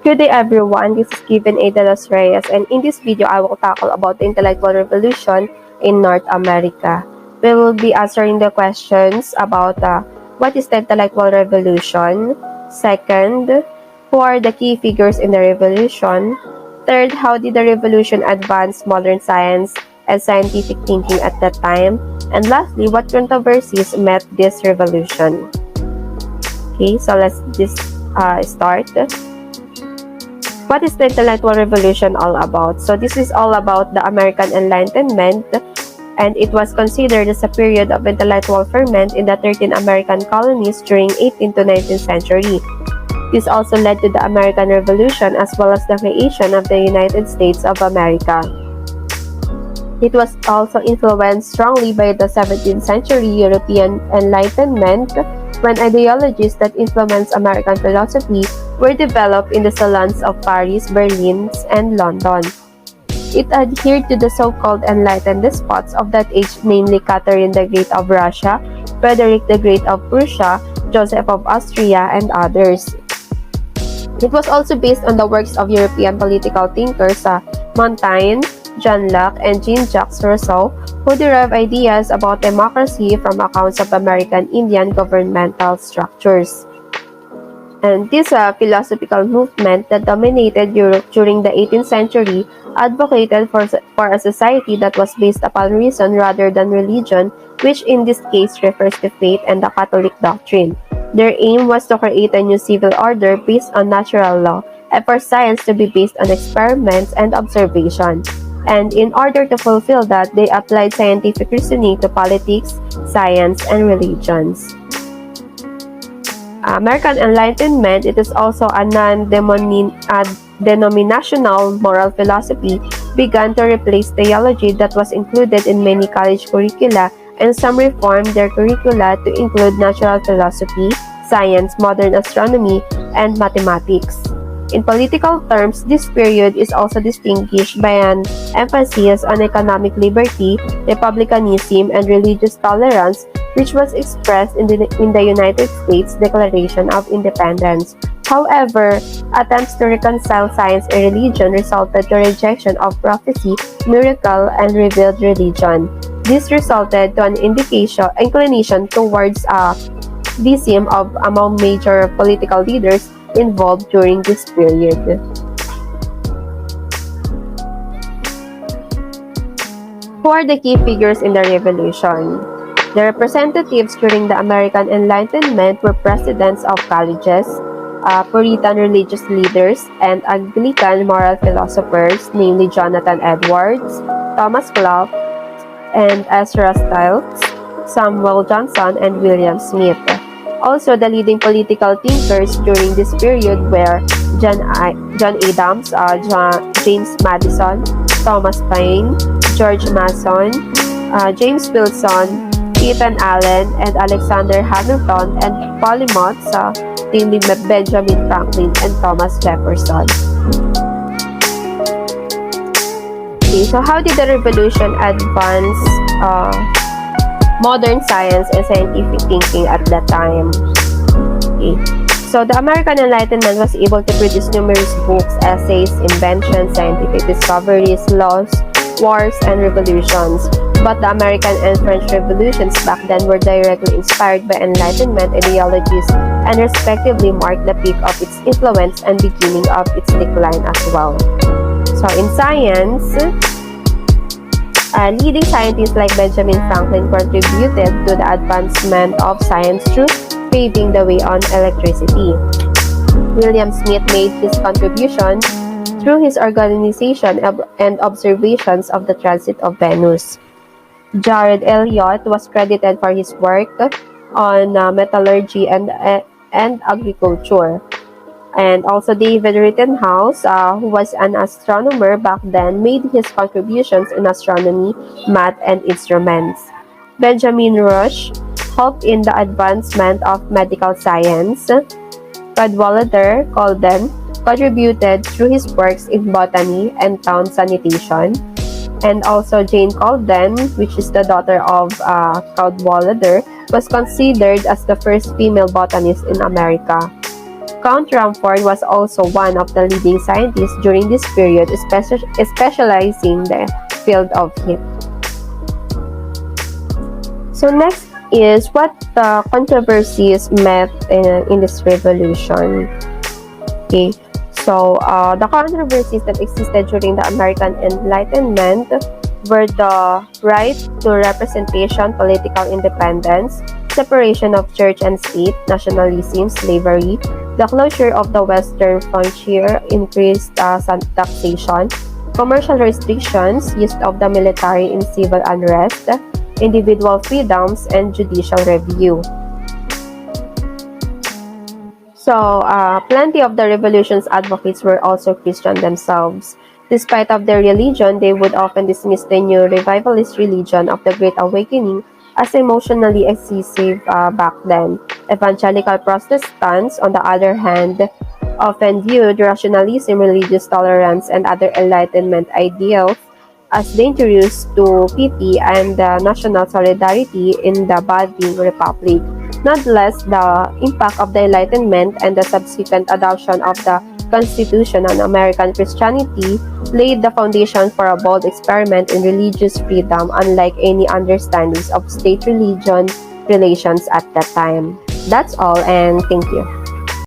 Good day everyone, this is Given A. De Los Reyes, and in this video I will tackle about the intellectual revolution in North America. We will be answering the questions about what is the intellectual revolution, second, who are the key figures in the revolution, third, how did the revolution advance modern science and scientific thinking at that time, and lastly, what controversies met this revolution. Okay, so let's start. What is the intellectual revolution all about? So this is all about the American Enlightenment, and it was considered as a period of intellectual ferment in the 13 American colonies during 18th to 19th century. This also led to the American Revolution as well as the creation of the United States of America. It was also influenced strongly by the 17th century European Enlightenment, when ideologies that influenced American philosophy were developed in the salons of Paris, Berlin, and London. It adhered to the so-called enlightened despots of that age, namely Catherine the Great of Russia, Frederick the Great of Prussia, Joseph of Austria, and others. It was also based on the works of European political thinkers Montaigne, John Locke, and Jean-Jacques Rousseau, who derived ideas about democracy from accounts of American Indian governmental structures. And this philosophical movement that dominated Europe during the 18th century advocated for a society that was based upon reason rather than religion, which in this case refers to faith and the Catholic doctrine. Their aim was to create a new civil order based on natural law, and for science to be based on experiments and observation. And in order to fulfill that, they applied scientific reasoning to politics, science, and religions. American Enlightenment, it is also a non-denominational moral philosophy, began to replace theology that was included in many college curricula, and some reformed their curricula to include natural philosophy, science, modern astronomy, and mathematics. In political terms, this period is also distinguished by an emphasis on economic liberty, republicanism, and religious tolerance, which was expressed in the United States Declaration of Independence. However, attempts to reconcile science and religion resulted to rejection of prophecy, miracle, and revealed religion. This resulted to an inclination towards deism among major political leaders involved during this period. Who are the key figures in the revolution? The representatives during the American Enlightenment were presidents of colleges, Puritan religious leaders, and Anglican moral philosophers, namely Jonathan Edwards, Thomas Clough, and Ezra Stiles, Samuel Johnson, and William Smith. Also, the leading political thinkers during this period were John Adams, James Madison, Thomas Paine, George Mason, James Wilson, Ethan Allen, and Alexander Hamilton, and polymaths, namely Benjamin Franklin and Thomas Jefferson. Okay, so how did the revolution advance modern science and scientific thinking at that time? Okay. So the American Enlightenment was able to produce numerous books, essays, inventions, scientific discoveries, laws, wars, and revolutions. But the American and French revolutions back then were directly inspired by Enlightenment ideologies and respectively marked the peak of its influence and beginning of its decline as well. So in science, leading scientists like Benjamin Franklin contributed to the advancement of science through paving the way on electricity. William Smith made his contribution through his organization and observations of the transit of Venus. Jared Elliott was credited for his work on metallurgy and agriculture. And also David Rittenhouse, who was an astronomer back then, made his contributions in astronomy, math, and instruments. Benjamin Rush helped in the advancement of medical science. Cadwallader Colden contributed through his works in botany and town sanitation. And also Jane Colden, which is the daughter of Cadwallader, was considered as the first female botanist in America. Count Rumford was also one of the leading scientists during this period, specializing in the field of heat. So next is what the controversies met in this revolution. Okay, so the controversies that existed during the American Enlightenment were the right to representation, political independence, separation of church and state, nationalism, slavery, the closure of the western frontier, increased taxation, commercial restrictions, use of the military in civil unrest, individual freedoms, and judicial review. So, plenty of the revolution's advocates were also Christian themselves. Despite of their religion, they would often dismiss the new revivalist religion of the Great Awakening as emotionally excessive back then. Evangelical Protestants, on the other hand, often viewed rationalism, religious tolerance, and other Enlightenment ideals as dangerous to piety and national solidarity in the budding republic. Nonetheless, the impact of the Enlightenment and the subsequent adoption of the Constitution on American Christianity laid the foundation for a bold experiment in religious freedom, unlike any understandings of state-religion relations at that time. That's all, and thank you.